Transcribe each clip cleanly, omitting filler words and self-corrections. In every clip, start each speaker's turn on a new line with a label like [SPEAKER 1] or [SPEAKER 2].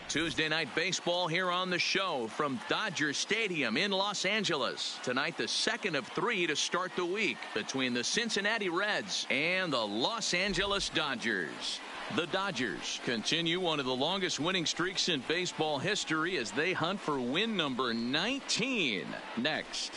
[SPEAKER 1] Tuesday night baseball here on the show from Dodger Stadium in Los Angeles. Tonight, the second of three to start the week between the Cincinnati Reds and the Los Angeles Dodgers. The Dodgers continue one of the longest winning streaks in baseball history as they hunt for win number 19 next.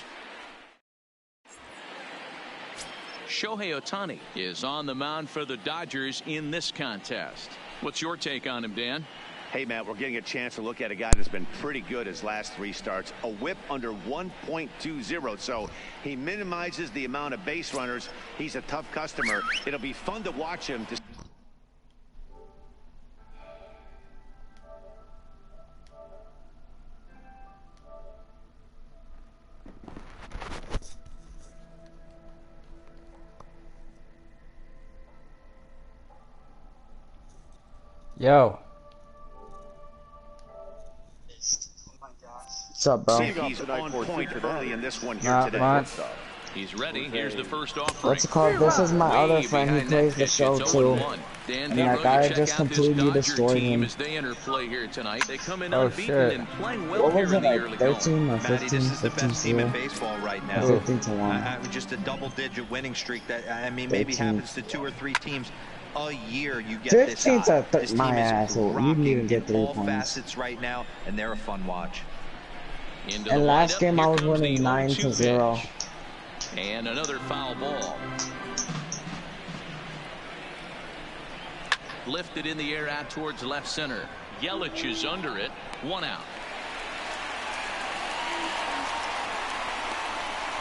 [SPEAKER 1] Shohei Ohtani is on the mound for the Dodgers in this contest. What's your take on him, Dan?
[SPEAKER 2] Hey, Matt, we're getting a chance to look at a guy that's been pretty good his last three starts. A whip under 1.20, so he minimizes the amount of base runners. He's a tough customer. It'll be fun to watch him.
[SPEAKER 3] Yo. What's up, bro?
[SPEAKER 2] He's on point early in this one here today.
[SPEAKER 1] He's ready. Here's the first offering.
[SPEAKER 3] What's it called? This is my other friend who plays the show too. And that guy just completely destroyed him. Oh shit. What was it, like 13 or 15?
[SPEAKER 4] This is the best team in baseball right now.
[SPEAKER 3] 15-1.
[SPEAKER 4] Just a double-digit winning streak that, I mean, maybe happens to 2 or 3 teams a year. You get
[SPEAKER 3] 15's
[SPEAKER 4] this
[SPEAKER 3] my asshole. You didn't even get 3
[SPEAKER 4] all
[SPEAKER 3] points.
[SPEAKER 4] facets right now, and they're a fun watch.
[SPEAKER 3] And last game I was winning 9-0.
[SPEAKER 1] And another foul ball. Lifted in the air out towards left center. Yelich is under it. 1 out.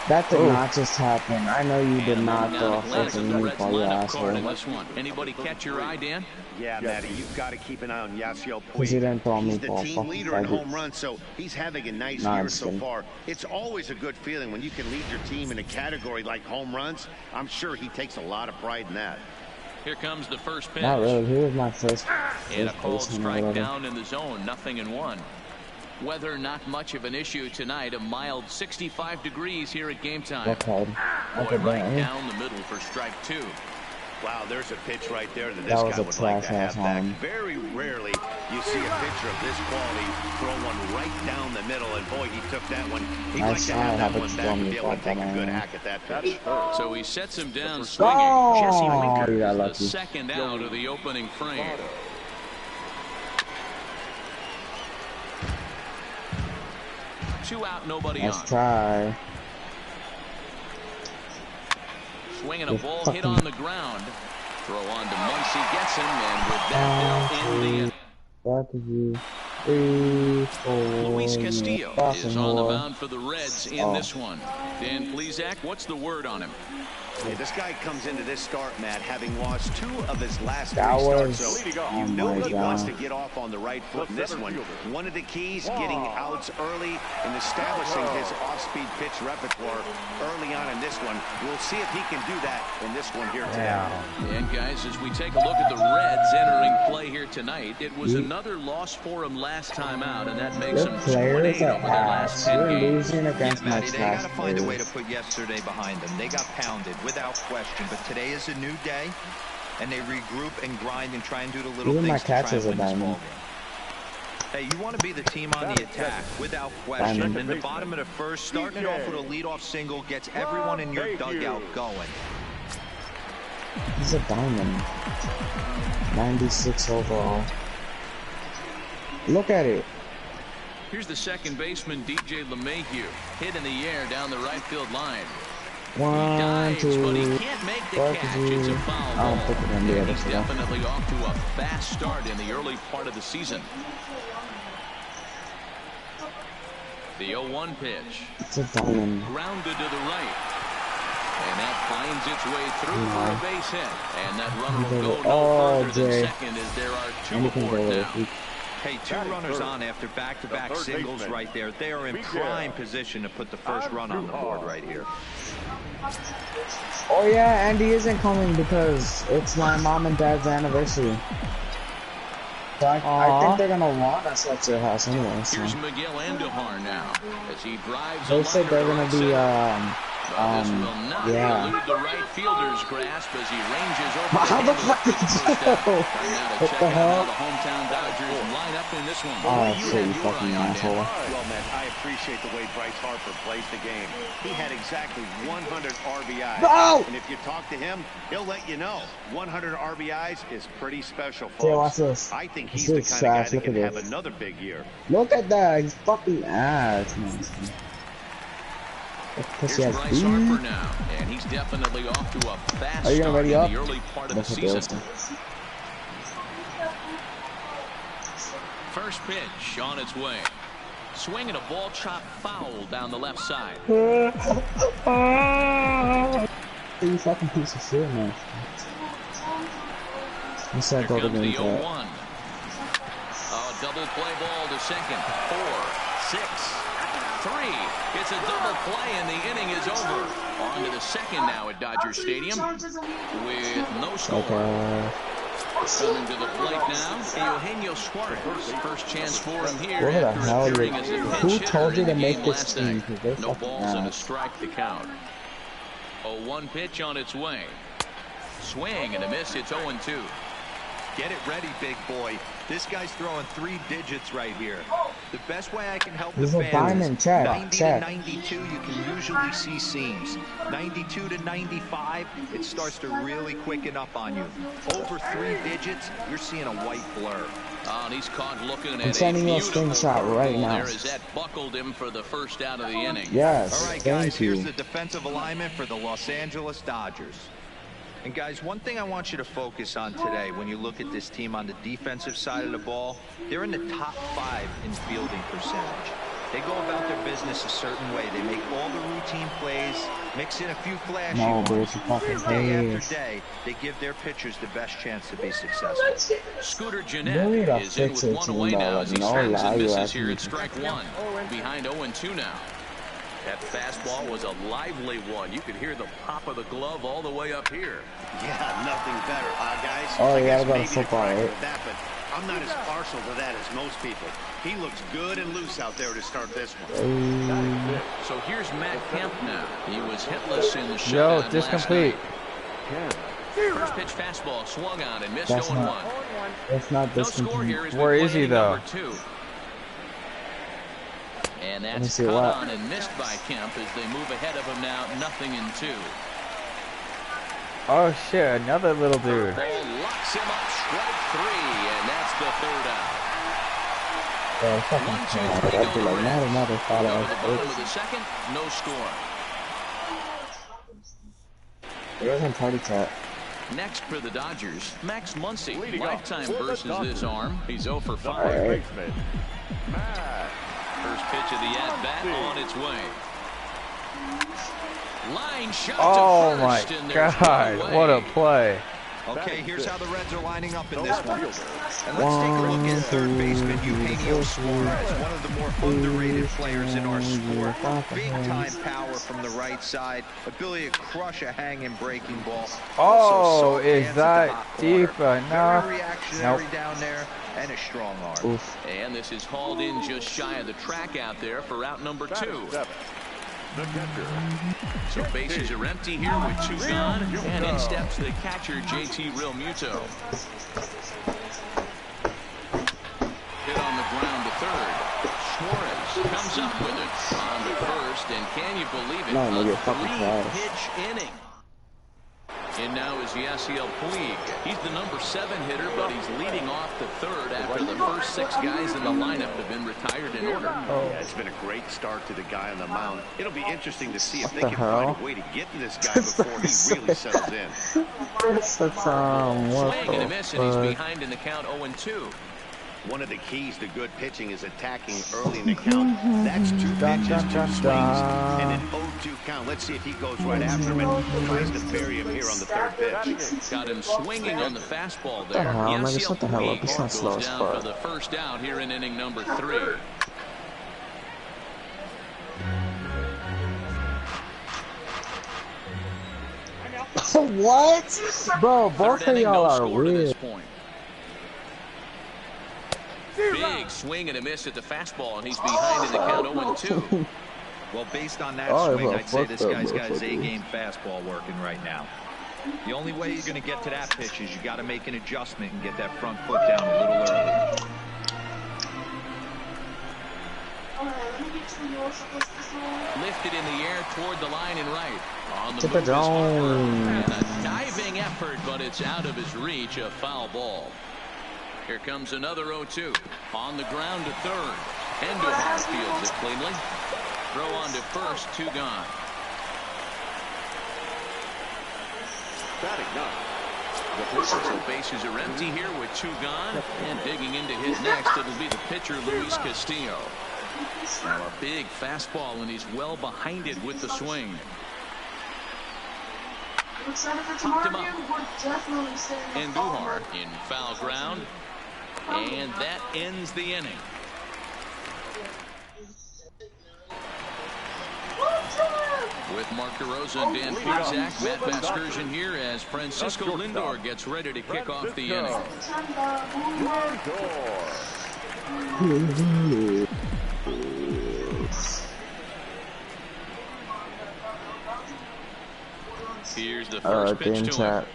[SPEAKER 3] That did not just happen. I know you did not throw a fucking meatball, you asshole.
[SPEAKER 1] Anybody catch your eye, Dan?
[SPEAKER 2] Yeah, Matty, you've got to keep an eye on Yasiel Puig.
[SPEAKER 3] Because he didn't throw a
[SPEAKER 2] He's the
[SPEAKER 3] meatball.
[SPEAKER 2] team leader in home runs, so he's having a nice year so far. It's always a good feeling when you can lead your team in a category like home runs. I'm sure he takes a lot of pride in that.
[SPEAKER 1] Here comes the first pitch.
[SPEAKER 3] Not really. He was my first
[SPEAKER 1] And a called strike down in the zone. 0-1. Weather not much of an issue tonight. A mild 65 degrees here at game time.
[SPEAKER 3] Okay.
[SPEAKER 1] Right down the middle for strike 2.
[SPEAKER 2] Wow, there's a pitch right there that this guy would like to have back. Very rarely you see a pitcher of this quality throw one right down the middle, and boy, he took that one. He'd like to have that one back and be able to take a good hack at that pitch.
[SPEAKER 1] So he sets him down swinging. Jesse Winker, the second out of the opening frame. 2 out, nobody on.
[SPEAKER 3] Let's try.
[SPEAKER 1] Swinging a ball hit on the ground. Throw on to Muncy, gets him, and with that they'll end the Luis Castillo is on the mound for the Reds in this one. Dan Plesac, what's the word on him?
[SPEAKER 2] Yeah, this guy comes into this start, Matt, having lost 2 of his last 3 starts. So you know he wants to get off on the right foot in this one. One of the keys, getting outs early and establishing his off-speed pitch repertoire early on in this one. We'll see if he can do that in this one here today.
[SPEAKER 1] And guys, as we take a look at the Reds entering play here tonight, it was another loss for them last time out, and that makes them 2-8 over their last 10 games.
[SPEAKER 3] Losing against my
[SPEAKER 4] They got to find a way to put yesterday behind them. They got pounded without question, but today is a new day, and they regroup and grind and try and do the little things to try and win this ball game. Hey, you want to be the team on the attack without question. In the bottom of the first, starting it off with a leadoff single gets everyone in your dugout going.
[SPEAKER 3] He's a diamond. 96 overall. Look at it.
[SPEAKER 1] Here's the second baseman, DJ LeMahieu, hit in the air down the right field line.
[SPEAKER 3] 1, 2,
[SPEAKER 1] but he can't make the catch. It's a foul ball. He's definitely off to a fast start in the early part of the season. The 0-1 pitch.
[SPEAKER 3] It's a diamond.
[SPEAKER 1] Grounded to the right. And that finds its way through for a base hit. And that runner will go no further than second as there are 2 aboard now.
[SPEAKER 4] Hey, 2 runners on after back-to-back singles right there. They are in prime position to put the first run on the board right here.
[SPEAKER 3] Oh yeah, Andy isn't coming because it's my mom and dad's anniversary. So I think they're gonna want us at your house anyway. So.
[SPEAKER 1] Here's Miguel Andujar now as he drives.
[SPEAKER 3] They said they're gonna be
[SPEAKER 1] This will not elude the right fielder's grasp as he ranges over.
[SPEAKER 3] How the fuck did you go?
[SPEAKER 1] What the hell? The hometown Dodgers line up in this one.
[SPEAKER 3] Oh, shit, you fucking asshole.
[SPEAKER 2] Well, man, I appreciate the way Bryce Harper plays the game. He had exactly 100 RBIs.
[SPEAKER 3] No!
[SPEAKER 2] And if you talk to him, he'll let you know. 100 RBIs is pretty special, folks.
[SPEAKER 3] Yeah, watch this.
[SPEAKER 2] I think he's the kind of guy that can have another big year.
[SPEAKER 3] Look at that. He's fucking ass, man.
[SPEAKER 1] Here's Bryce Harper now, and he's definitely off to a fast start in the early part of the season. First pitch on its way. Swinging a ball chopped foul down the left side.
[SPEAKER 3] You fucking piece of shit, man. You said
[SPEAKER 1] Here
[SPEAKER 3] go to
[SPEAKER 1] comes the 0-1.
[SPEAKER 3] that.
[SPEAKER 1] Double play ball to second. 4, 6, 3. It's a double play, and the inning is over. On to the second now at Dodger Stadium with no score. Coming to the plate now, Eugenio Suarez. First chance for him here.
[SPEAKER 3] What the hell?
[SPEAKER 1] Who
[SPEAKER 3] told you to make this team?
[SPEAKER 1] No balls and a strike to count. 0-1 pitch on its way. Swing and a miss. It's 0-2.
[SPEAKER 4] Get it ready, big boy. This guy's throwing 3 digits right here. The best way I can help the fans is 90 to 92, you can usually see seams. 92 to 95, it starts to really quicken up on you. Over 3 digits, you're seeing a white blur.
[SPEAKER 1] And he's caught looking at
[SPEAKER 3] I'm sending you a screenshot right now.
[SPEAKER 1] There as that buckled him for the first out of the inning.
[SPEAKER 3] Yes.
[SPEAKER 4] All right, guys, here's the defensive alignment for the Los Angeles Dodgers. And guys, one thing I want you to focus on today when you look at this team on the defensive side of the ball, they're in the top 5 in fielding percentage. They go about their business a certain way. They make all the routine plays, mix in a few flashy ones. Day after day, they give their pitchers the best chance to be successful.
[SPEAKER 1] Scooter Gennett is in with 1 away now as he swings and misses here at strike 1. Behind 0-2 now. That fastball was a lively one. You could hear the pop of the glove all the way up here.
[SPEAKER 2] Yeah, nothing better, guys.
[SPEAKER 3] Oh,
[SPEAKER 2] I
[SPEAKER 3] yeah, I got a
[SPEAKER 2] guess
[SPEAKER 3] football, right?
[SPEAKER 2] with that, but I'm not as partial to that as most people. He looks good and loose out there to start this one.
[SPEAKER 1] So here's Matt Kemp now. He was hitless in the showdown last
[SPEAKER 5] discomplete.
[SPEAKER 1] night. First pitch fastball swung on and missed 0-1.
[SPEAKER 3] It's not
[SPEAKER 1] No score here.
[SPEAKER 5] Where is he, though?
[SPEAKER 1] 2. And that's cut on and missed by Kemp as they move ahead of him now, 0-2.
[SPEAKER 5] Oh shit, another little dude.
[SPEAKER 1] Ball locks him up, strike 3, and that's the third out.
[SPEAKER 3] Yeah, fucking I'd be like, not another follow.
[SPEAKER 1] Go to the bottom of the second, no score.
[SPEAKER 3] It wasn't party chat.
[SPEAKER 1] Next for the Dodgers, Max Muncy. Lifetime versus this arm. He's 0 for 5.
[SPEAKER 3] Right.
[SPEAKER 1] First pitch of the at-bat on its way. Line shot
[SPEAKER 5] Oh
[SPEAKER 1] to
[SPEAKER 5] my
[SPEAKER 1] first, and there's
[SPEAKER 5] god, what a play.
[SPEAKER 4] Okay, here's how the Reds are lining up in this one. And let's take a look at third baseman Eugenio Suarez, one of the more underrated players in our sport. Big-time power from the right side, ability to crush a hanging breaking ball.
[SPEAKER 5] Oh, is that deep enough?
[SPEAKER 4] Very reactionary down there, and a strong arm.
[SPEAKER 3] Oof.
[SPEAKER 1] And this is hauled in just shy of the track out there for out number 2. So bases are empty here with 2 gone, and in steps the catcher, JT Realmuto. Hit on the ground to third. Suarez comes up with it on to first, and can you believe it?
[SPEAKER 3] No,
[SPEAKER 1] a
[SPEAKER 3] fucking
[SPEAKER 1] 3-pitch inning. And now is Yasiel Puig. He's the number 7 hitter, but he's leading off the third after the first 6 guys in the lineup have been retired in order.
[SPEAKER 2] Yeah, it's been a great start to the guy on the mound. It'll be interesting to see if they can find a way to get to this guy before he really settles in.
[SPEAKER 1] Swing and a miss, and he's behind in the count 0-2.
[SPEAKER 2] One of the keys to good pitching is attacking early in the count. That's 2 pitches, 2 swings, and an 0-2 count. Let's see if he goes right after him and tries to bury him here on the third pitch.
[SPEAKER 1] Got him swinging on the fastball there.
[SPEAKER 3] Shut the hell up. It's not slow as
[SPEAKER 1] fuck. For the first out here in inning number 3.
[SPEAKER 3] What? Bro, both of y'all are weird.
[SPEAKER 1] Big swing and a miss at the fastball, and he's behind in the count 0-2.
[SPEAKER 4] Well, based on that swing, I'd say this guy's got his A-game fastball working right now. The only way you're going to get to that pitch is you got to make an adjustment and get that front foot down a little early.
[SPEAKER 1] Lifted in the air toward the line and right. On the
[SPEAKER 3] move is Harper.
[SPEAKER 1] And a diving effort, but it's out of his reach. A foul ball. Here comes another 0-2. On the ground to third. Andujar fields it cleanly. Throw on to first, 2 gone.
[SPEAKER 2] Batting none.
[SPEAKER 1] So bases are empty here with 2 gone. And digging in to hit next, it'll be the pitcher, Luis Castillo. Now a big fastball, and he's well behind it with the swing. Popped him up. Andujar in foul ground. And that ends the inning. With Mark DeRosa and Dan Pizak, Matt Vasgersian here as Francisco Lindor gets ready to kick off the inning. Here's the first pitch to him.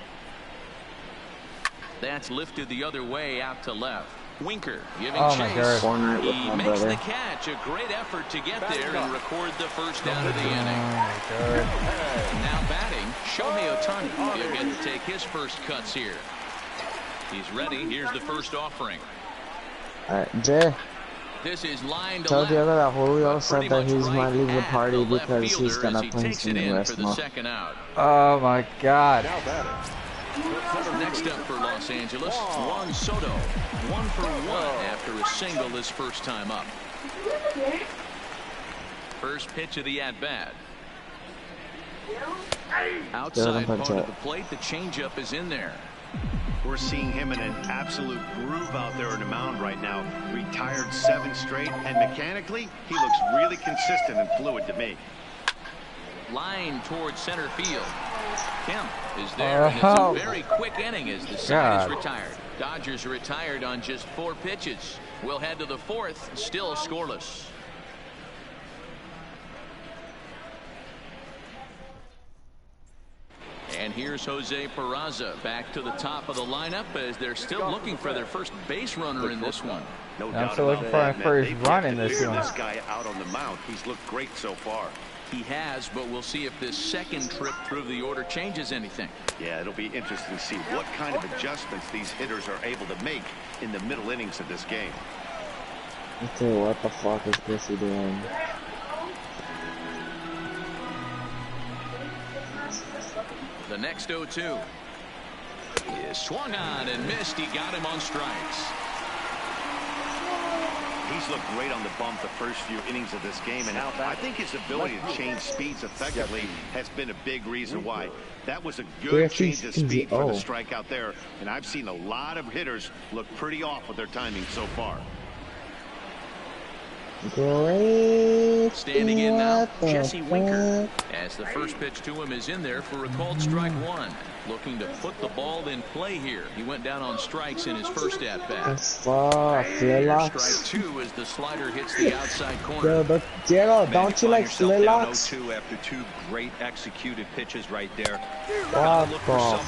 [SPEAKER 1] That's lifted the other way out to left. Winker giving chase. He makes the catch. A great effort to get there and record the first down of the inning. Now batting, Shohei Ohtani. He'll get to take his first cuts here. He's ready. Here's the first offering.
[SPEAKER 3] Jay.
[SPEAKER 1] This is line to
[SPEAKER 3] Tell
[SPEAKER 1] left.
[SPEAKER 3] the other that Julio said that he's might leave the party because he's gonna play some rest now.
[SPEAKER 5] Oh my God.
[SPEAKER 1] Next up for Los Angeles, Juan Soto. 1 for 1 after a single his first time up. First pitch of the at-bat. Outside part of the plate, the changeup is in there.
[SPEAKER 2] We're seeing him in an absolute groove out there on the mound right now. Retired 7 straight, and mechanically, he looks really consistent and fluid to me.
[SPEAKER 1] Line towards center field. Kemp is there, and it's a very quick inning as the side is retired. Dodgers retired on just 4 pitches. We'll head to the 4th, still scoreless. And here's Jose Peraza back to the top of the lineup as they're still looking for their first base runner in this one.
[SPEAKER 2] No
[SPEAKER 5] I'm
[SPEAKER 2] doubt
[SPEAKER 5] still looking for my first run in this one.
[SPEAKER 2] This guy out on the mound, he's looked great so far.
[SPEAKER 1] He has, but we'll see if this second trip through the order changes anything.
[SPEAKER 2] Yeah, it'll be interesting to see what kind of adjustments these hitters are able to make in the middle innings of this game.
[SPEAKER 3] Okay, what the fuck is Chrissy doing?
[SPEAKER 1] The next 0-2 is swung on and missed. He got him on strikes.
[SPEAKER 2] He's looked great on the bump the first few innings of this game, and I think his ability to change speeds effectively has been a big reason why. That was a good change of speed for the strikeout there, and I've seen a lot of hitters look pretty off with their timing so far.
[SPEAKER 3] Great.
[SPEAKER 1] Standing in now, Jesse Winker, as the first pitch to him is in there for a called strike 1. Looking to put the ball in play here. He went down on strikes in his first at-bat. Strike 2 as the slider hits the outside corner.
[SPEAKER 3] Diego, don't you like Slilox?
[SPEAKER 4] 0-2 after 2 great executed pitches right there.
[SPEAKER 3] What the
[SPEAKER 4] fuck,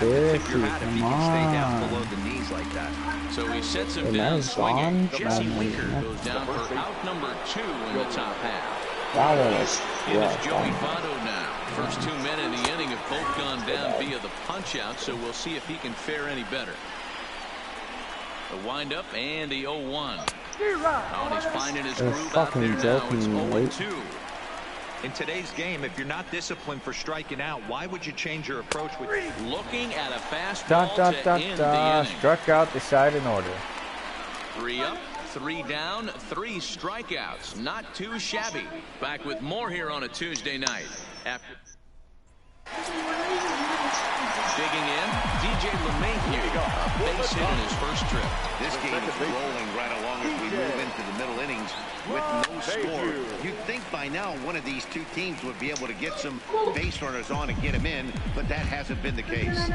[SPEAKER 3] Biffy,
[SPEAKER 4] come on. Below the knees like that.
[SPEAKER 1] So he sets him down swinging. Jesse Winker goes down for out number 2 in the top half.
[SPEAKER 3] That was
[SPEAKER 1] It is Joey Votto now. First 2 men in the inning have both gone down via the punch-out, so we'll see if he can fare any better. The wind-up and the 0-1. Oh, he's finding his groove out there now. It's 0-2.
[SPEAKER 4] In today's game, if you're not disciplined for striking out, why would you change your approach with
[SPEAKER 1] looking at a fastball to end the inning?
[SPEAKER 5] Struck out the side in order.
[SPEAKER 1] 3 up, 3 down, 3 strikeouts. Not too shabby. Back with more here on a Tuesday night. After digging in, DJ LeMahieu, a base hit in his first trip.
[SPEAKER 2] This game is rolling right along as we move into the middle innings with no score. You'd think by now one of these 2 teams would be able to get some base runners on and get them in, but that hasn't been the case.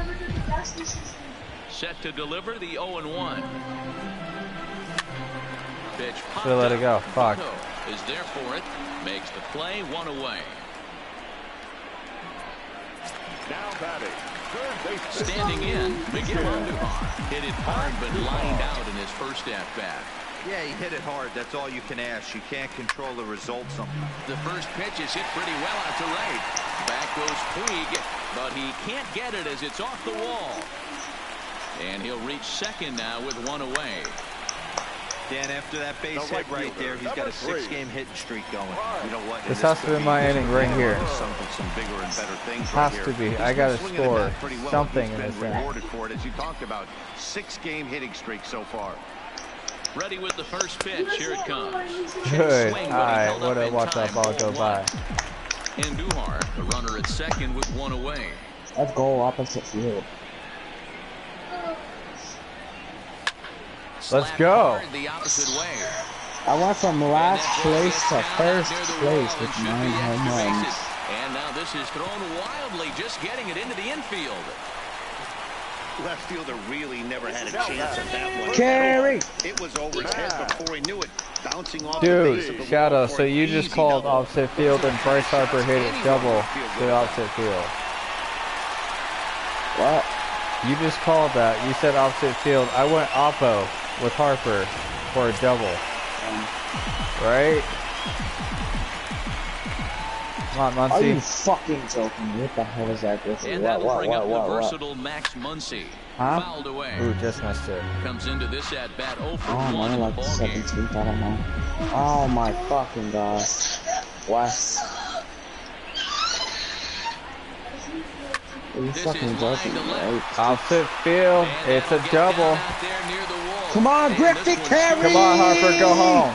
[SPEAKER 1] Set to deliver the 0-1. Pitch popped
[SPEAKER 5] Still let it go. Fuck.
[SPEAKER 1] Votto is there for it. Makes the play, 1 away.
[SPEAKER 6] Now batting, third base.
[SPEAKER 1] Standing in, Miguel Andujar. Hit it hard but lined out in his first at-bat.
[SPEAKER 4] Yeah, he hit it hard. That's all you can ask. You can't control the results.
[SPEAKER 1] The first pitch is hit pretty well out to right. Back goes Puig, but he can't get it as it's off the wall. And he'll reach second now with 1 away.
[SPEAKER 4] Dan, after that base hit right there, he's got a 6-game hitting streak going.
[SPEAKER 2] You know what?
[SPEAKER 5] This has to be my inning right here.
[SPEAKER 2] Some bigger and better things
[SPEAKER 5] Has to be. I got to score something in this inning.
[SPEAKER 2] Rewarded for it, as you talked about. 6-game hitting streak so far.
[SPEAKER 1] Ready with the first pitch. Here it comes.
[SPEAKER 5] Good. All right. What a watch that ball go by.
[SPEAKER 1] Andujar, the runner at second with 1 away.
[SPEAKER 3] Let's go opposite field.
[SPEAKER 5] Let's go.
[SPEAKER 1] The opposite way.
[SPEAKER 3] I went from last place to first place with 9 home runs.
[SPEAKER 1] And now this is thrown wildly, just getting it into the infield.
[SPEAKER 2] Left fielder really never had a chance at that one.
[SPEAKER 3] Carry!
[SPEAKER 2] It was over his head before he knew it. Bouncing off
[SPEAKER 5] Dude,
[SPEAKER 2] the base of the
[SPEAKER 5] Shadow,
[SPEAKER 2] wall
[SPEAKER 5] so
[SPEAKER 2] for an
[SPEAKER 5] you just
[SPEAKER 2] easy
[SPEAKER 5] called
[SPEAKER 2] double.
[SPEAKER 5] opposite field and Bryce Harper hit it double to the opposite field.
[SPEAKER 3] What?
[SPEAKER 5] You just called that. You said opposite field. I went oppo with Harper for a double. Right? Come on,
[SPEAKER 3] Are you
[SPEAKER 5] Muncy.
[SPEAKER 3] fucking joking? What the hell is that?
[SPEAKER 1] And that'll bring up the versatile Max Muncy.
[SPEAKER 3] Huh?
[SPEAKER 1] Fouled away.
[SPEAKER 5] Ooh, just missed it.
[SPEAKER 1] Comes into this at bat 0 for
[SPEAKER 3] Oh,
[SPEAKER 1] 1
[SPEAKER 3] man,
[SPEAKER 1] in the
[SPEAKER 3] like the
[SPEAKER 1] ball game.
[SPEAKER 3] 17th, I don't know. Oh my fucking god. Wes. Are you
[SPEAKER 1] This
[SPEAKER 3] fucking
[SPEAKER 1] is
[SPEAKER 3] joking,
[SPEAKER 1] line to
[SPEAKER 3] right?
[SPEAKER 1] left.
[SPEAKER 5] Opposite field.
[SPEAKER 1] And
[SPEAKER 5] It's a
[SPEAKER 1] that'll get down
[SPEAKER 5] double.
[SPEAKER 1] out there near the wall.
[SPEAKER 3] Come on,
[SPEAKER 1] And
[SPEAKER 3] Griffey,
[SPEAKER 1] this one's
[SPEAKER 3] carry!
[SPEAKER 5] Come on, Harper, go home.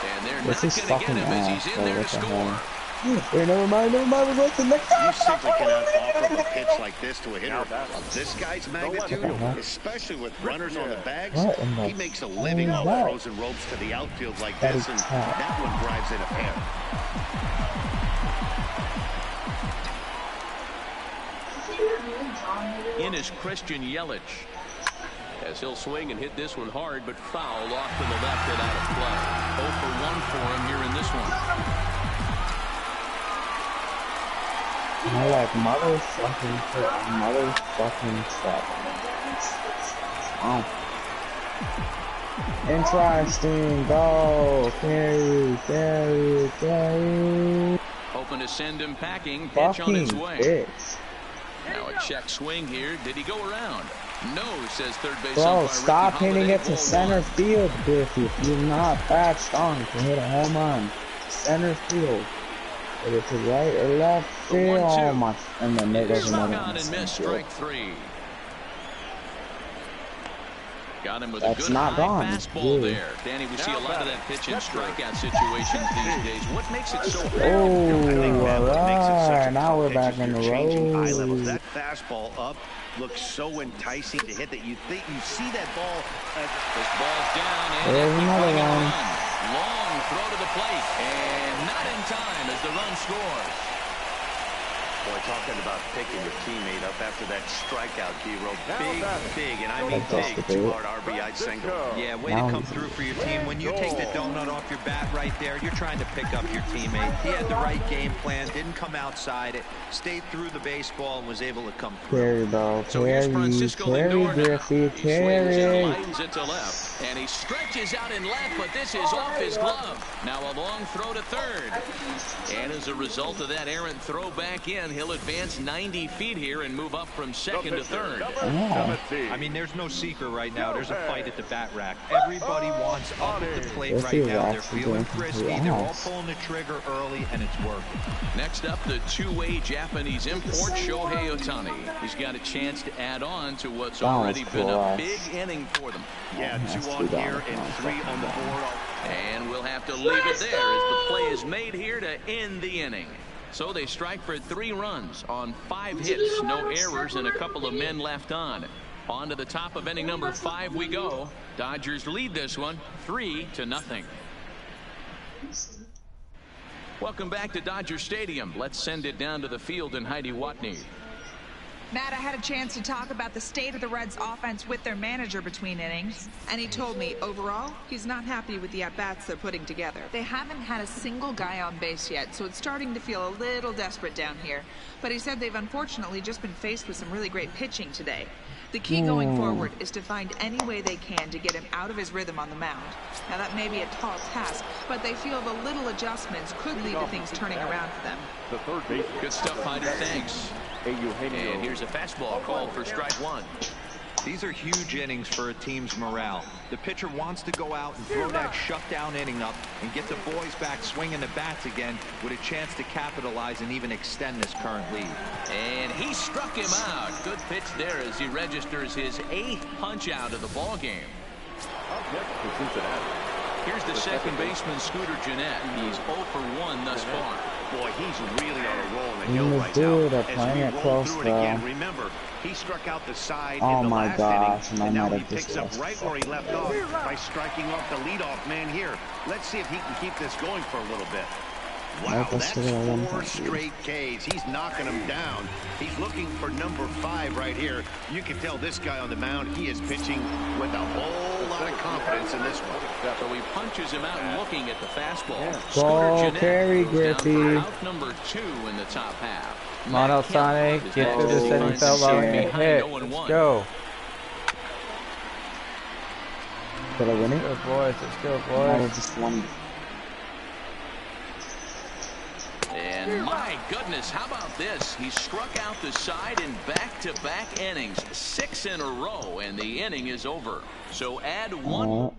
[SPEAKER 1] And they're
[SPEAKER 3] This
[SPEAKER 1] not
[SPEAKER 3] is
[SPEAKER 1] going to get
[SPEAKER 3] fucking
[SPEAKER 1] him as
[SPEAKER 3] ass,
[SPEAKER 1] he's
[SPEAKER 3] bro,
[SPEAKER 1] in there
[SPEAKER 3] what
[SPEAKER 1] to
[SPEAKER 3] the
[SPEAKER 1] score.
[SPEAKER 3] hell? Hey, never mind, we're going to the next.
[SPEAKER 2] You simply cannot offer up a pitch like this to a hitter of this guy's magnitude, especially with runners on the bags.
[SPEAKER 3] What in the
[SPEAKER 2] He makes a living
[SPEAKER 3] hell
[SPEAKER 2] off
[SPEAKER 3] is that?
[SPEAKER 2] frozen ropes to the outfield like
[SPEAKER 3] That
[SPEAKER 2] this,
[SPEAKER 3] is
[SPEAKER 2] and
[SPEAKER 3] tough.
[SPEAKER 2] that one drives in a pair.
[SPEAKER 1] In is Christian Yelich. As he'll swing and hit this one hard, but foul off to the left and out of play. 0 for 1 for him here in this one.
[SPEAKER 3] I like motherfucking fuck. Oh. Interesting. Go. Carry.
[SPEAKER 1] Hoping to send him packing. Pitch on
[SPEAKER 3] Fucking
[SPEAKER 1] its way.
[SPEAKER 3] bitch.
[SPEAKER 1] Now a check swing here. Did he go around? No, says third base
[SPEAKER 3] Bro,
[SPEAKER 1] umpire
[SPEAKER 3] stop
[SPEAKER 1] Ricky
[SPEAKER 3] hitting
[SPEAKER 1] Holiday,
[SPEAKER 3] it to
[SPEAKER 1] ball
[SPEAKER 3] center
[SPEAKER 1] 1.
[SPEAKER 3] field, Griffey. If you're not that strong to hit a home run. Center field. Whether to right or left
[SPEAKER 1] The
[SPEAKER 3] field.
[SPEAKER 1] 1-2.
[SPEAKER 3] Oh my. And then there goes
[SPEAKER 1] Struck
[SPEAKER 3] another
[SPEAKER 1] on
[SPEAKER 3] one.
[SPEAKER 1] and
[SPEAKER 3] Center
[SPEAKER 1] missed,
[SPEAKER 3] field.
[SPEAKER 1] strike 3. Got him with
[SPEAKER 3] That's
[SPEAKER 1] a good
[SPEAKER 3] not
[SPEAKER 1] high
[SPEAKER 3] gone.
[SPEAKER 1] fastball
[SPEAKER 3] Yeah.
[SPEAKER 1] there. Danny, we see a lot of that pitch in strikeout situations these days. What makes it so hard?
[SPEAKER 3] Oh, alright. Now we're back in the
[SPEAKER 2] Changing eye levels.
[SPEAKER 3] road.
[SPEAKER 2] That fastball up looks so enticing to hit that you think you see that ball.
[SPEAKER 1] This ball's down and
[SPEAKER 3] There's
[SPEAKER 1] they keep
[SPEAKER 3] another
[SPEAKER 1] running a
[SPEAKER 3] one.
[SPEAKER 1] run. Long throw to the plate and not in time as the run scores.
[SPEAKER 2] Boy, talking about picking your teammate up after that strikeout, D-Row. Big, and I mean
[SPEAKER 3] That's
[SPEAKER 2] big,
[SPEAKER 3] the big.
[SPEAKER 2] 2-hard RBI single.
[SPEAKER 4] Yeah, way
[SPEAKER 3] Now
[SPEAKER 4] to come
[SPEAKER 3] he's-
[SPEAKER 4] through for your team. When you take the donut off your bat right there, you're trying to pick up your teammate. He had the right game plan, didn't come outside it, stayed through the baseball, and was able to come through.
[SPEAKER 3] Carry, bro.
[SPEAKER 1] So here's
[SPEAKER 3] Carry,
[SPEAKER 1] Francisco
[SPEAKER 3] carry,
[SPEAKER 1] Lindor now.
[SPEAKER 3] Griffey.
[SPEAKER 1] He swings and
[SPEAKER 3] Carry.
[SPEAKER 1] lines it to left. And he stretches out in left, but this is off his glove. Now a long throw to third. And as a result of that errant throw back in, he'll advance 90 feet here and move up from second to third.
[SPEAKER 3] Yeah.
[SPEAKER 4] I mean, there's no secret right now. There's a fight at the bat rack. Everybody wants up at the plate
[SPEAKER 3] This
[SPEAKER 4] right
[SPEAKER 3] is
[SPEAKER 4] now. They're
[SPEAKER 3] actually
[SPEAKER 4] feeling
[SPEAKER 3] going to
[SPEAKER 4] frisky. They're all
[SPEAKER 3] ass.
[SPEAKER 4] pulling the trigger early, and it's working.
[SPEAKER 1] Next up, the two-way Japanese import, Shohei Ohtani. He's got a chance to add on to what's already been a big inning for them.
[SPEAKER 2] Yeah,
[SPEAKER 3] Has
[SPEAKER 2] 2
[SPEAKER 3] to
[SPEAKER 2] on
[SPEAKER 3] be
[SPEAKER 2] here
[SPEAKER 3] down.
[SPEAKER 2] and 3 on the board.
[SPEAKER 1] And we'll have to leave it there as the play is made here to end the inning. So they strike for 3 runs on 5 hits, no errors, and a couple of men left on. On to the top of inning number 5 we go. Dodgers lead this one 3-0. Welcome back to Dodger Stadium. Let's send it down to the field and Heidi Watney.
[SPEAKER 7] Matt, I had a chance to talk about the state of the Reds' offense with their manager between innings, and he told me, overall, he's not happy with the at-bats they're putting together. They haven't had a single guy on base yet, so it's starting to feel a little desperate down here. But he said they've unfortunately just been faced with some really great pitching today. The key going forward is to find any way they can to get him out of his rhythm on the mound. Now, that may be a tall task, but they feel the little adjustments could lead to things turning around for them.
[SPEAKER 6] The third base.
[SPEAKER 1] Good stuff, Hyder. Thanks. And here's a fastball called for strike one.
[SPEAKER 4] These are huge innings for a team's morale. The pitcher wants to go out and throw that shutdown inning up and get the boys back swinging the bats again with a chance to capitalize and even extend this current lead.
[SPEAKER 1] And he struck him out. Good pitch there as he registers his 8th punch out of the ball game.
[SPEAKER 6] Up next for Cincinnati.
[SPEAKER 1] Here's the second baseman, Scooter Gennett. He's 0 for 1 thus far.
[SPEAKER 2] Boy, he's really on a roll in the hill right now. As we roll through it again, remember, he struck out the side in the last inning, and now he picks up right where he left off by striking off the leadoff man here. Let's see if he can keep this going for a little bit. Wow, that's 4 straight Ks. He's knocking them down. He's looking for number 5 right here. You can tell this guy on the mound, he is pitching with a whole lot of confidence in this one.
[SPEAKER 1] So he punches him out and looking at the fastball.
[SPEAKER 3] Ball carry, Griffey.
[SPEAKER 1] Out number 2 in the top half.
[SPEAKER 5] Come on, Ohtani. Get through this inning, fella. Hit. Let's go.
[SPEAKER 3] Did I win it?
[SPEAKER 5] Good boys. Let's go,
[SPEAKER 3] I
[SPEAKER 5] boys.
[SPEAKER 3] just won.
[SPEAKER 1] And my goodness, how about this? He struck out the side in back-to-back innings, 6 in a row, and the inning is over. So add one.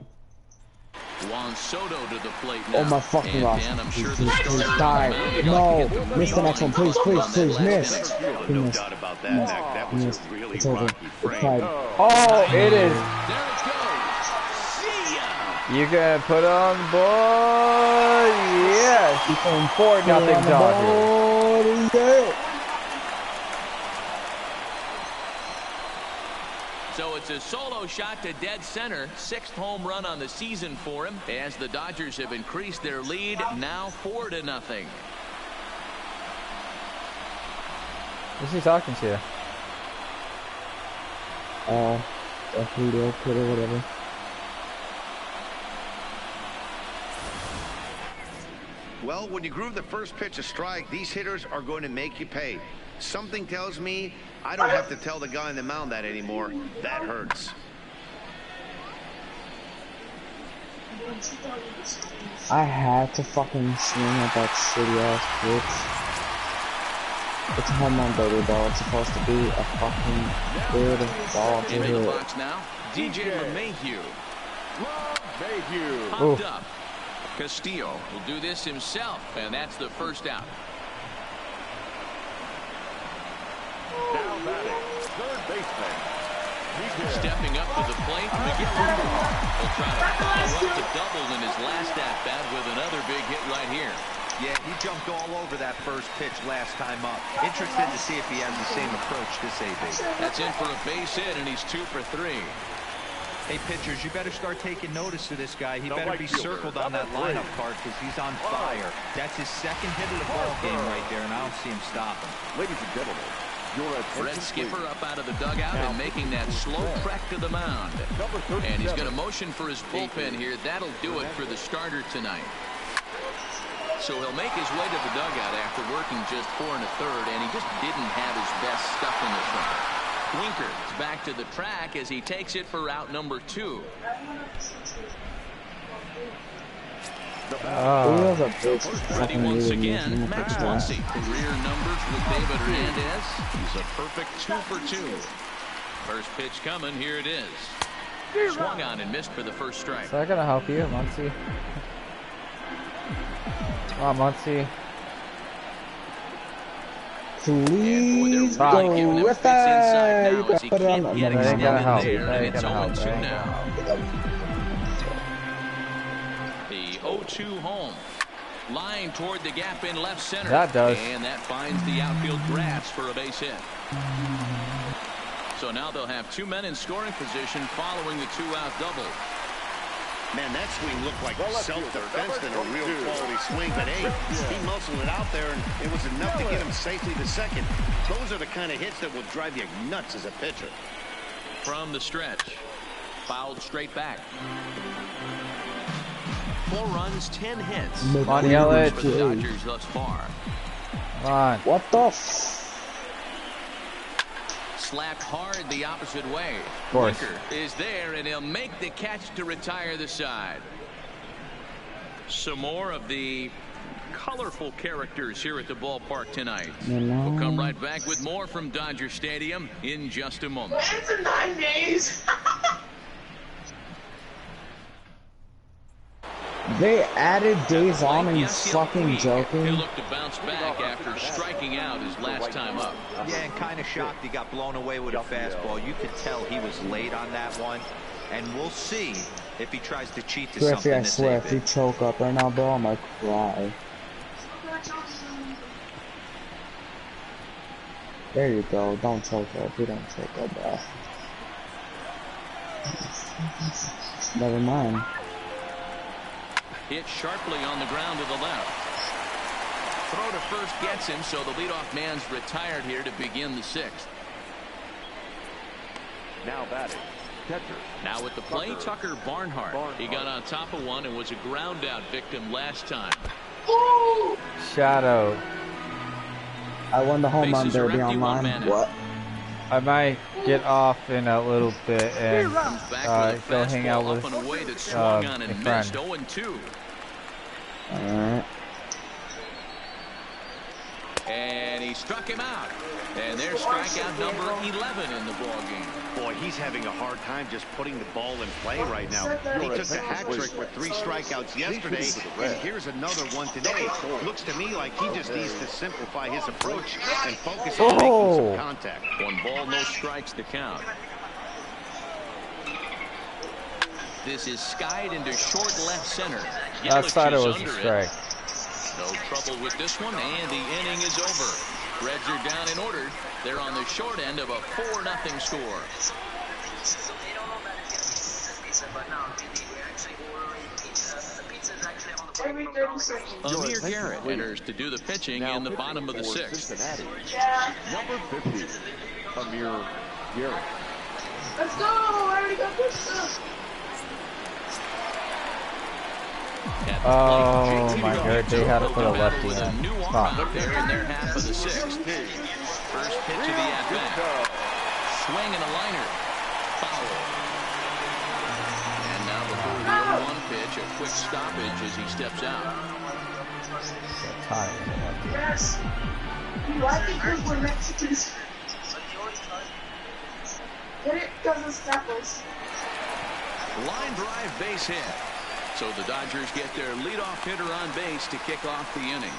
[SPEAKER 1] Juan Soto to the plate now.
[SPEAKER 3] Oh my fucking gosh.
[SPEAKER 1] I'm sure
[SPEAKER 3] Please die. No. Miss the next one. Please, please, please. Miss.
[SPEAKER 2] No doubt about that, Mac. That was a really
[SPEAKER 3] it's over.
[SPEAKER 2] rocky frame.
[SPEAKER 5] Oh, it is.
[SPEAKER 1] There it goes. See ya.
[SPEAKER 5] You gonna put on board? Yes. 4-0 Dodgers.
[SPEAKER 1] So it's a solo shot to dead center. 6th home run on the season for him as the Dodgers have increased their lead now 4-0.
[SPEAKER 5] Who's he talking to?
[SPEAKER 3] Julio, Twitter, whatever.
[SPEAKER 2] Well, when you groove the first pitch a strike, these hitters are going to make you pay. Something tells me I don't have to tell the guy on the mound that anymore. That hurts.
[SPEAKER 3] I had to fucking swing at that shitty ass pitch. It's a home run, baby ball. It's supposed to be a fucking good ball to
[SPEAKER 1] into the
[SPEAKER 3] hit.
[SPEAKER 1] box now. DJ LeMahieu.
[SPEAKER 6] LeMahieu.
[SPEAKER 1] Popped up. Castillo will do this himself, and that's the first out.
[SPEAKER 6] Now batting, third baseman.
[SPEAKER 1] Stepping up to the plate, Miguel Andujar will try to follow up the double in his last at-bat with another big hit right here.
[SPEAKER 4] Yeah, he jumped all over that first pitch last time up. Interested to see if he has the same approach this AB.
[SPEAKER 1] That's in for a base hit, and he's 2 for 3.
[SPEAKER 4] Hey, pitchers, you better start taking notice of this guy. He better be circled on that lineup card because he's on fire. That's his 2nd hit of the ball game right there, and I don't see him stopping.
[SPEAKER 6] Ladies and gentlemen, your
[SPEAKER 1] Red
[SPEAKER 6] attention
[SPEAKER 1] skipper
[SPEAKER 6] please.
[SPEAKER 1] up out of the dugout and making that slow trek to the mound. And he's going to motion for his bullpen here. That'll do it for the starter tonight. So he'll make his way to the dugout after working just 4 1/3, and he just didn't have his best stuff in the front. Winker is back to the track as he takes it for route number 2. Ready once again, Max Muncy. Career numbers with David Hernandez. He's a perfect 2 for 2. First pitch coming. Here it is. Swung on and missed for the first strike.
[SPEAKER 5] Is that gonna help you, Muncy? Come on, Muncy.
[SPEAKER 3] Please go with that. You got it on.
[SPEAKER 1] That
[SPEAKER 5] ain't gonna help.
[SPEAKER 1] That
[SPEAKER 5] ain't gonna help.
[SPEAKER 1] That ain't gonna The 0-2 home. Line toward the gap in left center.
[SPEAKER 5] That does.
[SPEAKER 1] And that finds the outfield grass for a base hit. So now they'll have 2 men in scoring position following the 2-out double.
[SPEAKER 2] Man, that swing looked like self-defense than a real quality swing. But, hey, he muscled it out there, and it was enough to get him safely to second. Those are the kind of hits that will drive you nuts as a pitcher.
[SPEAKER 1] From the stretch, fouled straight back. 4 runs, 10 hits.
[SPEAKER 5] Come on, Yelich.
[SPEAKER 1] For the Dodgers thus far.
[SPEAKER 5] Come on.
[SPEAKER 3] What the
[SPEAKER 1] Slapped hard the opposite way.
[SPEAKER 5] Of course.
[SPEAKER 1] Winker is there, and he'll make the catch to retire the side. Some more of the colorful characters here at the ballpark tonight. We'll come right back with more from Dodger Stadium in just a moment.
[SPEAKER 8] It's in 9 days.
[SPEAKER 3] They added days on and fucking joking.
[SPEAKER 1] He'll look to bounce back after striking out his last time up.
[SPEAKER 4] Yeah, and kind of shocked he got blown away with a fastball. You could tell he was late on that one. And we'll see if he tries to cheat to something.
[SPEAKER 3] I swear, if you choke up right now, bro, I might cry. There you go. Don't choke up. You don't choke up, bro. Never mind.
[SPEAKER 1] Hit sharply on the ground to the left. Throw to first gets him, so the leadoff man's retired here to begin the 6th.
[SPEAKER 6] Now batting, catcher.
[SPEAKER 1] Now at the plate, Tucker Barnhart. He got on top of one and was a ground out victim last time.
[SPEAKER 5] Shadow.
[SPEAKER 3] I won the home run derby online. What?
[SPEAKER 5] I might get off in a little bit and go hang out with
[SPEAKER 1] my friend. 0-2.
[SPEAKER 3] Alright.
[SPEAKER 2] And he struck him out. And there's strikeout number 11 in the ballgame. Boy, he's having a hard time just putting the ball in play right now. He took the hat trick with 3 strikeouts yesterday, and here's another one today. Looks to me like he just needs to simplify his approach and focus on making some contact.
[SPEAKER 1] 1 ball, no strikes to count. This is skied into short left center.
[SPEAKER 5] Outside it was a strike.
[SPEAKER 1] No trouble with this one, and the inning is over. Reds are down in order. They're on the short end of a 4-0 score. Amir Garrett enters to do the pitching in the bottom of the 6th.
[SPEAKER 6] Number 50, Amir Garrett.
[SPEAKER 8] Let's go! I already got this stuff.
[SPEAKER 5] Oh my god, they had to put a lefty in.
[SPEAKER 1] They're in their half of the 6th. First pitch of the at-bat. Swing and a liner. Foul. And now before the 0-1 pitch, a quick stoppage as he steps out.
[SPEAKER 8] Yes. Why because we're Mexicans? Get it? Because of snappers.
[SPEAKER 1] Line drive base hit. So the Dodgers get their leadoff hitter on base to kick off the inning.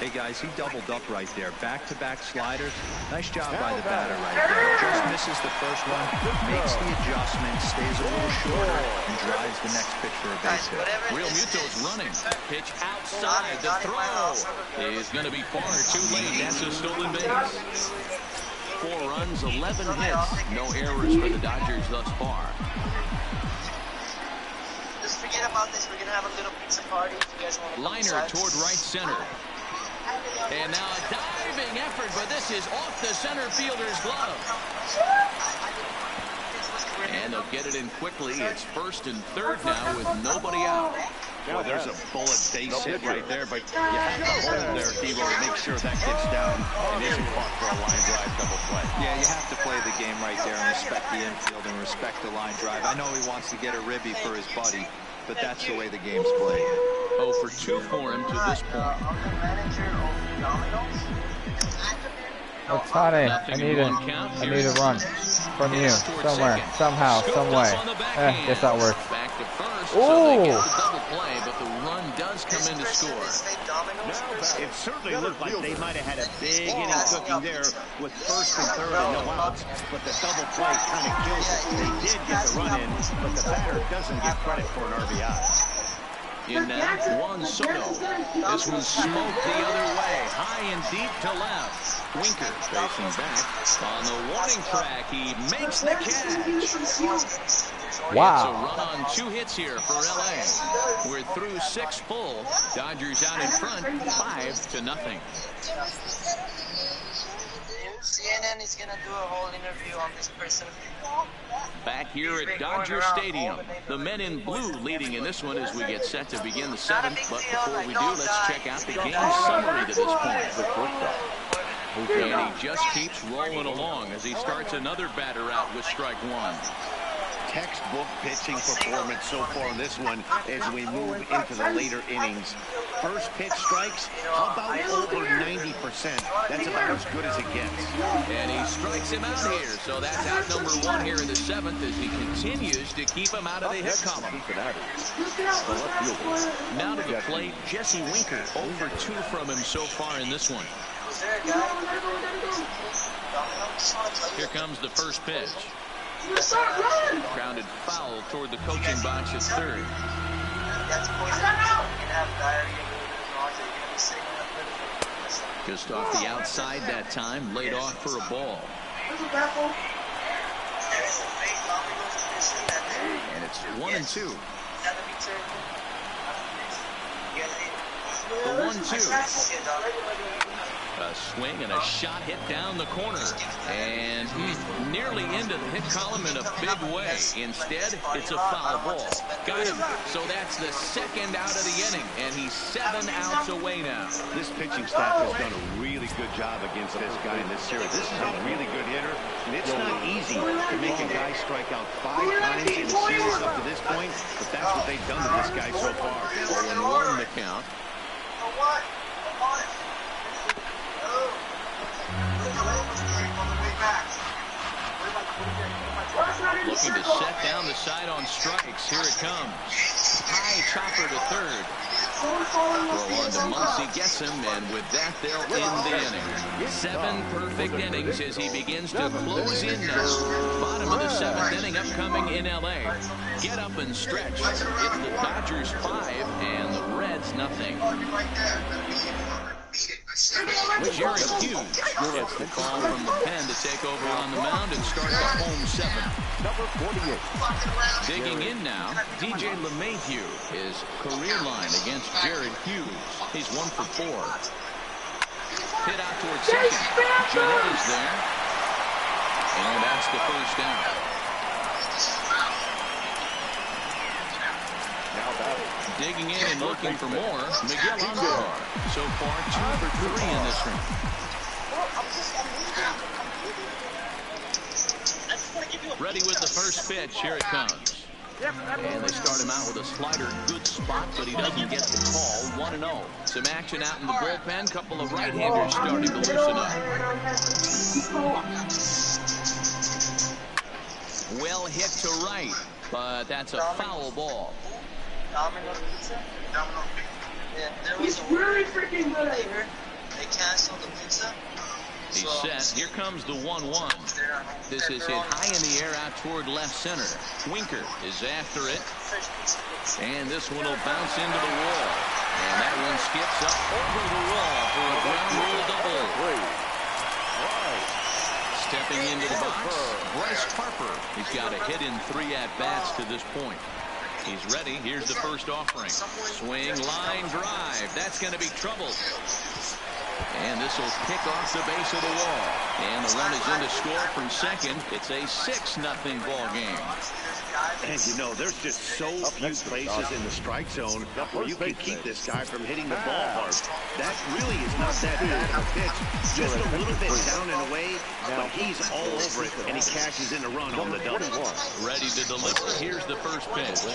[SPEAKER 4] Hey guys, he doubled up right there. Back-to-back sliders. Nice job by the batter right there. Just misses the first one, makes the adjustment, stays a little shorter, and drives the next pitch for a base hit.
[SPEAKER 1] Real Muto's running. Pitch outside. The throw is going to be far too late. That's a stolen base. 4 runs, 11 hits. No errors for the Dodgers thus far.
[SPEAKER 9] Just forget about this. We're going to have a little pizza party if you guys want to.
[SPEAKER 1] Liner toward right center. And now a diving effort, but this is off the center fielder's glove. And they'll get it in quickly. It's 1st and 3rd now with nobody out.
[SPEAKER 2] Well, there's a bullet base hit right there, but you have to hold there, Devo, to make sure that gets down and isn't caught for a line drive double play.
[SPEAKER 4] Yeah, you have to play the game right there and respect the infield and respect the line drive. I know he wants to get a ribby for his buddy, but that's the way the game's played.
[SPEAKER 1] 0 for 2 for him to this point.
[SPEAKER 5] Ohtani, I need a run from you somewhere, somehow, some way. Guess that works.
[SPEAKER 1] Back to first, so they get the double play, but the run does come in to score.
[SPEAKER 2] It certainly looked like they might have had a big inning cooking there with 1st and 3rd and no outs, but the double play kind of kills it. They did get the run in, but the batter doesn't get credit for an RBI.
[SPEAKER 1] In now, Juan Soto. This one smoked the other way, high and deep to left. Winker facing back. On the warning track, he makes the catch.
[SPEAKER 5] Wow.
[SPEAKER 1] It's a run on 2 hits here for LA. We're through 6 full. Dodgers out in front, 5-0.
[SPEAKER 9] CNN is going to do a whole interview on this person.
[SPEAKER 1] Back here at Dodger Stadium, the men in blue leading in this one as we get set to begin the 7th. But before we do, let's check out the game summary to this point. And he just keeps rolling along as he starts another batter out with strike 1.
[SPEAKER 2] Textbook pitching performance so far in this one as we move into the later innings. First pitch strikes, how about over 90%? That's about as good as it gets.
[SPEAKER 1] And he strikes him out here, so that's out number 1 here in the 7th as he continues to keep him out of the hit column. Now to the plate, Jesse Winker, over 2 from him so far in this one. Here comes the first pitch. Grounded foul toward the coaching box at third. Just off the outside that time, laid off for a ball. And it's 1-2. The 1-2. A swing and a shot hit down the corner. And nearly into the hit column in a big way. Instead, it's a foul ball. Got him. So that's the 2nd out of the inning. And he's 7 outs away now.
[SPEAKER 2] This pitching staff has done a really good job against this guy in this series. This is a really good hitter. And it's not easy to make a guy strike out 5 times in a series up to this point. But that's what they've done to this guy so far.
[SPEAKER 1] 0-1 the count. Looking to set down the side on strikes. Here it comes. High chopper to third. Throw on to Muncy, gets him, and with that, they'll end the inning. 7 perfect innings as he begins to close in now. Bottom of the 7th inning upcoming in LA. Get up and stretch. It's the Dodgers 5 and the Reds 0. Jared Hughes gets the call from the pen to take over on the mound and start the home 7th.
[SPEAKER 6] Number 48.
[SPEAKER 1] Digging in now, DJ LeMahieu, his career line against Jared Hughes. He's 1 for 4. Hit out towards second. Jeanette is there. And that's the first down. Digging in and looking for more, Miguel Andujar. So far, 2 for 3 in this round. Ready with the first pitch. Here it comes. And they start him out with a slider. Good spot, but he doesn't get the call. 1-0. Some action out in the bullpen. Couple of right-handers starting to loosen up. Well hit to right, but that's a foul ball.
[SPEAKER 9] Domino's Pizza? Domino's Pizza. Yeah, there was
[SPEAKER 8] He's really freaking good.
[SPEAKER 9] They canceled the pizza.
[SPEAKER 1] He's set. Here comes the 1-1. This is hit high in the air out toward left center. Winker is after it. And this one will bounce into the wall. And that one skips up over the wall for a ground rule double. Stepping into the box, Bryce Harper. He's got a hit in 3 at-bats to this point. He's ready. Here's the first offering. Swing, line, drive. That's going to be trouble. And this will kick off the base of the wall. And the run is in to score from second. It's a 6-0 ball game.
[SPEAKER 2] And you know, there's just so few places in the strike zone where you can keep this guy from hitting the ball hard. That really is not that bad of a pitch. Just a little bit down and away, but he's all over it, and he cashes in a run on the double.
[SPEAKER 1] Ready to deliver. Here's the first pitch.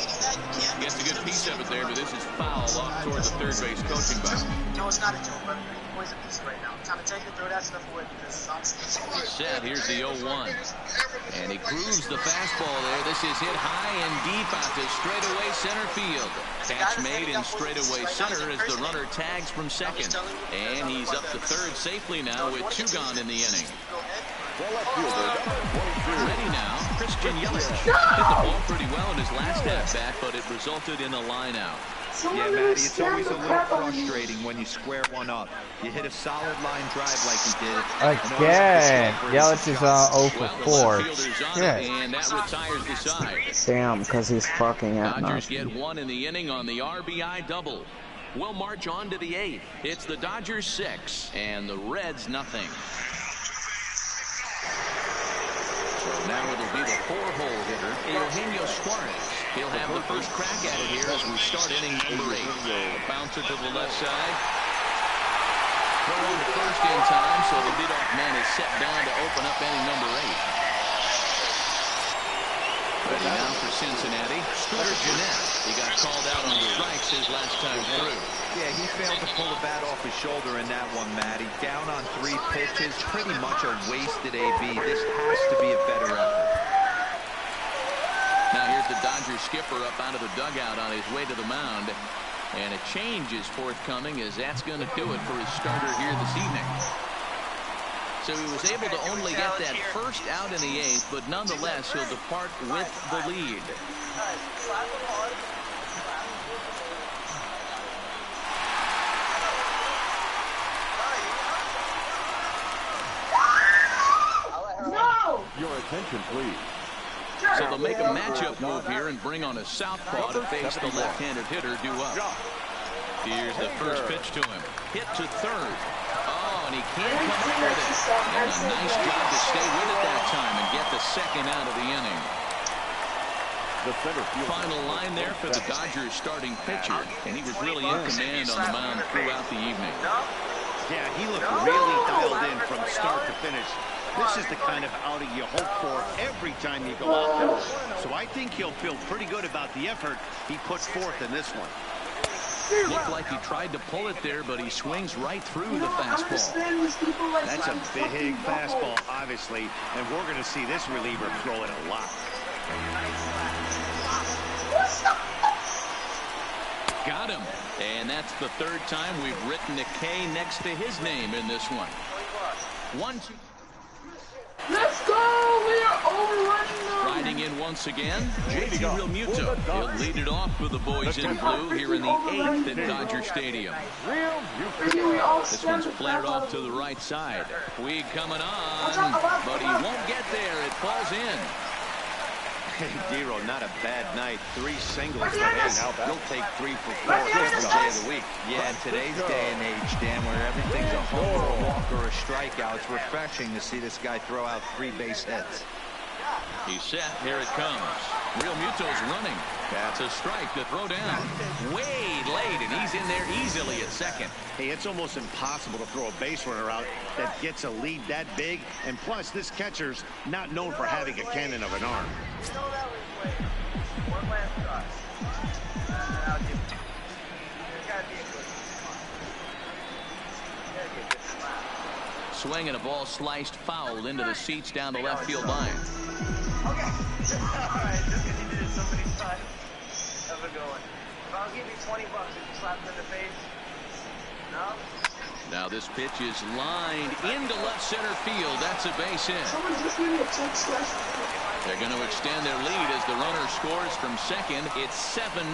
[SPEAKER 1] Gets a good piece of it there, but this is foul off toward the third base coaching box.
[SPEAKER 9] No, it's not a joke, but boys are pizza right now. Time to take it, throw that stuff away because it's
[SPEAKER 1] set. Here's the 0-1. And he grooves the fastball there. This is hit high and deep out to straightaway center field. Catch made in straightaway center as the runner tags from second. And he's up to third safely now with 2 gone in the inning. Ready now, Christian Yelich. Hit the ball pretty well in his last at-bat, but it resulted in a line out.
[SPEAKER 4] Yeah, Matty, it's always a little frustrating when you square one up. You hit a solid line drive like he did.
[SPEAKER 5] Again, Yelich is 0 for 4.
[SPEAKER 1] Yeah. And that retires the side.
[SPEAKER 3] Damn, because he's fucking at
[SPEAKER 1] Dodgers get one in the inning on the RBI double. We'll march on to the 8th. It's the Dodgers 6 and the Reds nothing. So now it'll be the 4-hole hitter, Eugenio Suarez. He'll have the first crack at it here as we start inning number 8. A bouncer to the left side. Throw on to first in time, so the leadoff man is set down to open up inning number 8. Ready now for Cincinnati, Scooter Gennett. He got called out on strikes his last time through.
[SPEAKER 4] Yeah, he failed to pull the bat off his shoulder in that one, Matty. Down on 3 pitches, pretty much a wasted AB. This has to be a better effort.
[SPEAKER 1] Now here's the Dodgers skipper up out of the dugout on his way to the mound. And a change is forthcoming, as that's going to do it for his starter here this evening. So he was able to only get that first out in the 8th, but nonetheless he'll depart with the lead.
[SPEAKER 8] No!
[SPEAKER 6] Your attention, please.
[SPEAKER 1] So they'll make a matchup move here and bring on a southpaw to face the left-handed hitter due up. Here's the first pitch to him. Hit to third. Oh, and he can't come up with it. And a nice job to stay with it that time and get the second out of the inning. Final line there for the Dodgers starting pitcher, and he was really in command on the mound throughout the evening.
[SPEAKER 2] Yeah, he looked really dialed in from start to finish. This is the kind of outing you hope for every time you go out there. So I think he'll feel pretty good about the effort he put forth in this one.
[SPEAKER 1] Looked like he tried to pull it there, but he swings right through the fastball.
[SPEAKER 2] That's a big fastball, obviously, and we're going to see this reliever throw it a lot.
[SPEAKER 1] Got him. And that's the third time we've written a K next to his name in this one. 1-2.
[SPEAKER 8] Let's go! We are overrunning them!
[SPEAKER 1] Riding in once again, JT Realmuto. He'll lead it off for the boys in blue here in the 8th at Dodger Stadium. This one's flared off to the right side. Puig coming on, but he won't get there. It falls in.
[SPEAKER 2] Hey, Dero, not a bad night. 3 singles, but hey, he'll take 3 for 4 every day of the week.
[SPEAKER 4] Yeah, in today's day and age, Dan, where everything's a home or a walk or a strikeout, it's refreshing to see this guy throw out 3 base hits.
[SPEAKER 1] He's set. Here it comes. Realmuto's running. That's a strike to throw down. Way late, and he's in there easily at second.
[SPEAKER 2] Hey, it's almost impossible to throw a base runner out that gets a lead that big. And plus, this catcher's not known for having a cannon of an arm.
[SPEAKER 1] Swing and a ball sliced foul into the seats down the left field line.
[SPEAKER 9] Okay. Alright, just because you did it so many times. Have a good one. If I'll give you $20 if you slap him in the face. No?
[SPEAKER 1] Now this pitch is lined into left center field. That's a base hit. They're going to extend their lead as the runner scores from second. It's 7-0.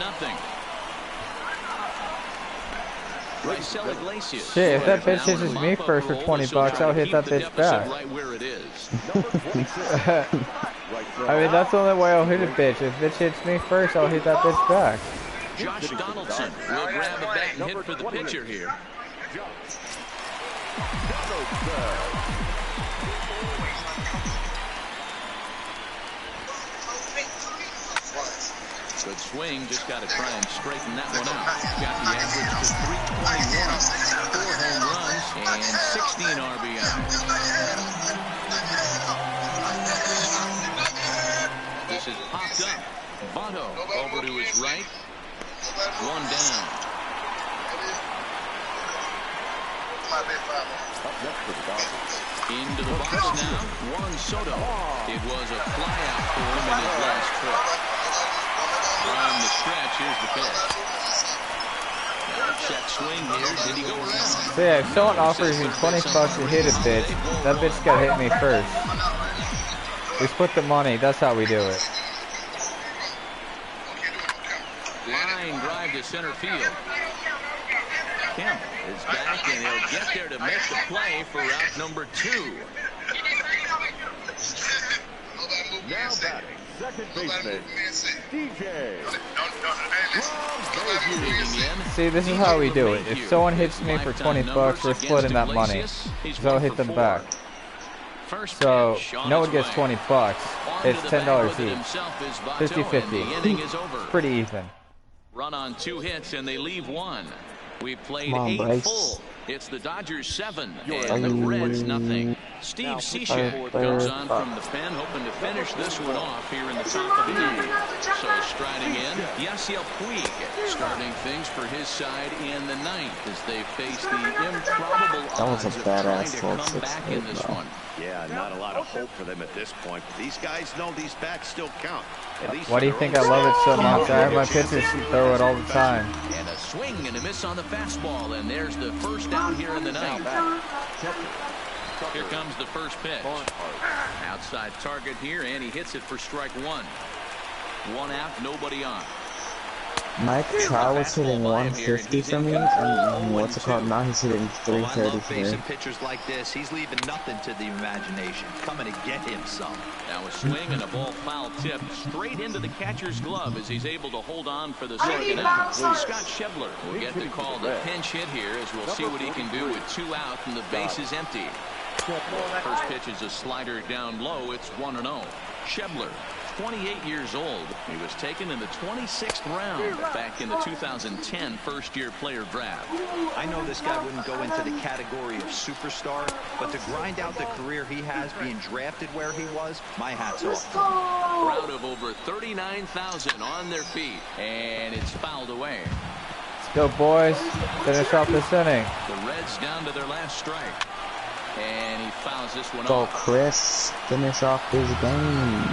[SPEAKER 1] Raisel Iglesias.
[SPEAKER 5] Shit, if that bitch hits me first for $20, I'll hit that bitch back.
[SPEAKER 1] Right where it is.
[SPEAKER 5] I mean, that's the only way I'll hit a bitch. If bitch hits me first, I'll hit that bitch back.
[SPEAKER 1] Josh Donaldson will grab a bat and hit for the pitcher here. Good swing, just got to try and straighten that one out. Got the average to 321, 4 home runs, and 16 RBI. This is popped up. Votto over to his right. 1 down. Into the box now, Juan Soto. It was a flyout for him in his last trip. On the stretch, here's the pitch. Check swing here. Did he go around?
[SPEAKER 5] So yeah, if someone offers me $20 to hit a bitch, that bitch gotta hit me first. We split the money. That's how we do it.
[SPEAKER 1] Line drive to center field. Kemp is back, and he'll get there to make the play for route number 2.
[SPEAKER 6] Now batting, second baseman, DJ.
[SPEAKER 5] See, this is how we do it. If someone hits me for 20 bucks, we're splitting that money. So I'll hit them back. So no one gets 20 bucks. It's $10 each. 50-50. Pretty even.
[SPEAKER 1] Run on 2 hits, and they leave 1. We played 8 full. It's the Dodgers 7 and the Reds nothing. Steve Cishek comes on from the pen, hoping to finish this one off here in the top of the 9th. So striding in, Yasiel Puig starting things for his side in the 9th as they face the improbable odds of trying to come back in this one.
[SPEAKER 2] Yeah, not a lot of hope for them at this point. But these guys know these bats still count.
[SPEAKER 5] Why do you think I love it so much? I have my pitchers throw it all the time.
[SPEAKER 1] And a swing and a miss on the fastball, and there's the first down here in the 9th. Here comes the first pitch. Outside target here, and he hits it for strike 1. 1 out, nobody on.
[SPEAKER 3] Mike Trout was hitting 150 for me, and what's it called now? He's hitting 330 for me.
[SPEAKER 4] Facing pitchers like this, he's leaving nothing to the imagination. Coming to get him some.
[SPEAKER 1] Now a swing and a ball foul tip straight into the catcher's glove as he's able to hold on for the second out. Scott Schebler will get to call the pinch hit here as we'll see what he can do with 2 out and the base is empty. First pitch is a slider down low. It's 1-0. Schebler, 28 years old. He was taken in the 26th round back in the 2010 first-year player draft.
[SPEAKER 4] I know this guy wouldn't go into the category of superstar, but to grind out the career he has being drafted where he was, my hat's off.
[SPEAKER 1] Crowd of over 39,000 on their feet, and it's fouled away.
[SPEAKER 5] Let's go, boys. Finish off this inning.
[SPEAKER 1] The Reds down to their last strike. And he fouls this one
[SPEAKER 3] Go,
[SPEAKER 1] off.
[SPEAKER 3] Chris. Finish off this game.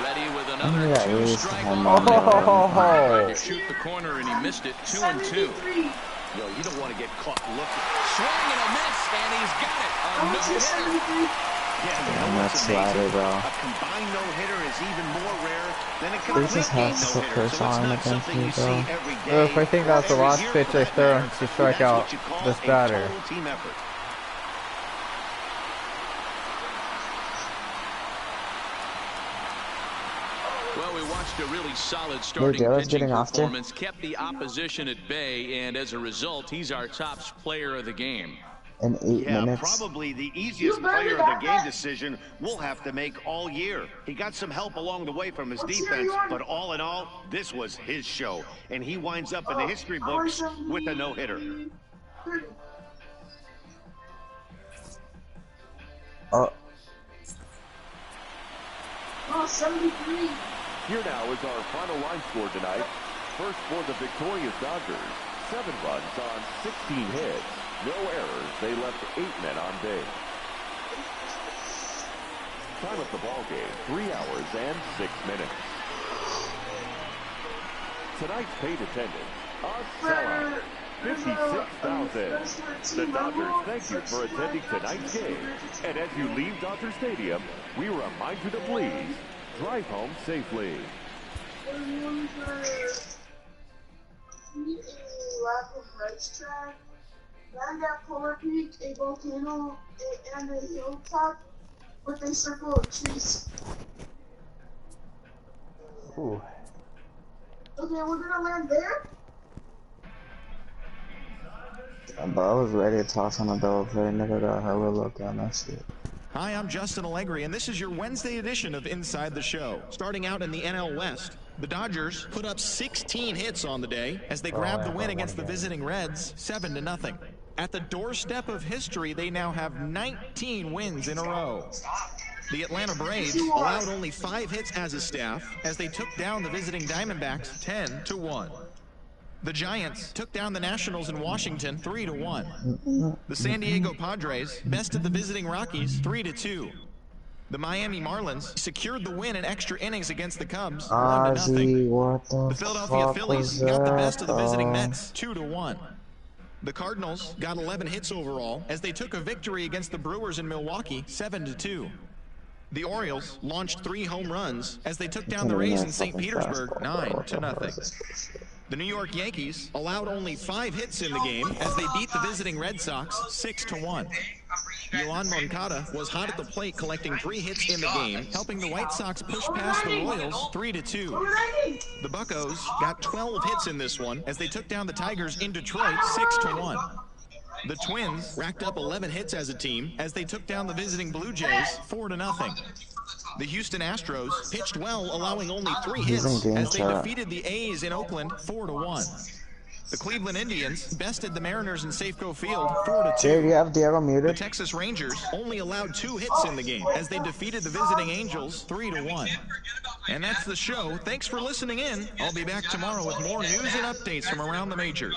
[SPEAKER 1] Ready with another 2-strike on.
[SPEAKER 5] Oh,
[SPEAKER 1] To shoot the corner, and he missed it. 2-2.
[SPEAKER 2] Yo, you don't want to get caught looking.
[SPEAKER 1] Swing and a miss, and he's got it. A no-hitter.
[SPEAKER 2] Yeah,
[SPEAKER 3] that slider, bro.
[SPEAKER 2] A combined no-hitter is even more rare than a complete
[SPEAKER 3] just has to
[SPEAKER 2] no-hitter.
[SPEAKER 3] push
[SPEAKER 2] So it's
[SPEAKER 3] on
[SPEAKER 2] not
[SPEAKER 3] against
[SPEAKER 2] something
[SPEAKER 3] me,
[SPEAKER 2] you
[SPEAKER 3] bro.
[SPEAKER 2] see every day.
[SPEAKER 5] If I think that's the last pitch I throw to strike out this batter.
[SPEAKER 2] Team effort.
[SPEAKER 1] Well, we watched a really solid starting pitching performance, kept the opposition at bay, and as a result, he's our top player of the game.
[SPEAKER 3] In 8 minutes.
[SPEAKER 2] Probably the easiest player of the game decision we'll have to make all year. He got some help along the way from his defense, but all in all, this was his show. And he winds up in the history books with a no-hitter.
[SPEAKER 3] Oh.
[SPEAKER 8] 73.
[SPEAKER 6] Here now is our final line score tonight. First for the victorious Dodgers, 7 runs on 16 hits. No errors. They left 8 men on base. Time of the ball game, 3 hours and 6 minutes. Tonight's paid attendance, a sellout, 56,000. The Dodgers thank you for attending tonight's game. And as you leave Dodger Stadium, we remind you to please drive home safely.
[SPEAKER 8] Land at Polar Peak, a volcano, and a hilltop with a circle of trees.
[SPEAKER 5] Ooh.
[SPEAKER 8] Okay, we're gonna land there?
[SPEAKER 3] But I was ready to toss on a double play. Nigga got hella luck on that shit.
[SPEAKER 10] Hi, I'm Justin Allegri, and this is your Wednesday edition of Inside the Show. Starting out in the NL West, the Dodgers put up 16 hits on the day as they grabbed the win against the visiting Reds, 7-0. At the doorstep of history, they now have 19 wins in a row. The Atlanta Braves allowed only 5 hits as a staff as they took down the visiting Diamondbacks 10-1. The Giants took down the Nationals in Washington 3-1. The San Diego Padres bested the visiting Rockies 3-2. The Miami Marlins secured the win in extra innings against the Cubs 1-0. The Philadelphia Phillies got the best of the visiting Mets 2-1. The Cardinals got 11 hits overall as they took a victory against the Brewers in Milwaukee 7-2. The Orioles launched 3 home runs as they took down the Rays in St. Petersburg 9-0. The New York Yankees allowed only 5 hits in the game as they beat the visiting Red Sox 6-1. Yoan Moncada was hot at the plate, collecting 3 hits in the game, helping the White Sox push past the Royals 3-2. The Buccos got 12 hits in this one as they took down the Tigers in Detroit 6-1. The Twins racked up 11 hits as a team as they took down the visiting Blue Jays 4-0. The Houston Astros pitched well, allowing only 3 hits as they defeated the A's in Oakland 4-1. The Cleveland Indians bested the Mariners in Safeco Field 4-2.
[SPEAKER 3] Jay, do you have Diego muted?
[SPEAKER 10] The Texas Rangers only allowed 2 hits in the game as they defeated the visiting Angels 3-1. And that's the show. Thanks for listening in. I'll be back tomorrow with more news and updates from around the majors.